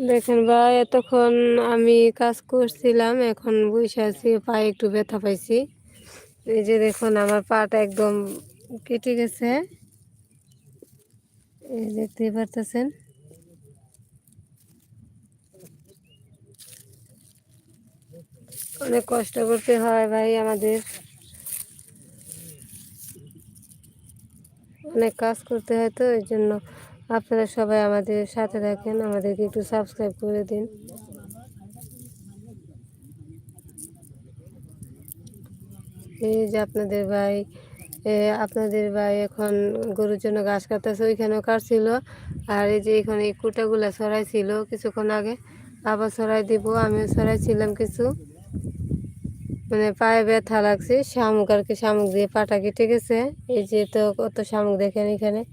দেখেন ভাই, এতক্ষণ আমি কাজ করছিলাম, এখন বসে আছি, পায়ে একটু ব্যথা পাইছি। এই যে দেখুন আমার পাটা একদম কেটে গেছে, এই দেখতেই পারতেছেন। অনেক কষ্ট করতে হয় ভাই, আমাদের অনেক কাজ করতে হয়, তো এই জন্য আপনারা সবাই আমাদের সাথে থাকেন, আমাদেরকে একটু সাবস্ক্রাইব করে দিন। এই যে আপনাদের ভাই এখন গরুর জন্য ঘাস কাটতেছে, ওইখানেও কাটছিল। আর এই যে এখানে এই কুটাগুলা ছড়াইছিল কিছুক্ষণ আগে, আবার ছড়াই দিব। আমিও ছড়াইছিলাম কিছু, মানে পায়ে ব্যথা লাগছে, শামুক আর কি, শামুক দিয়ে পাটা কেটে গেছে। এই যে তো কত শামুক দেখেন এখানে।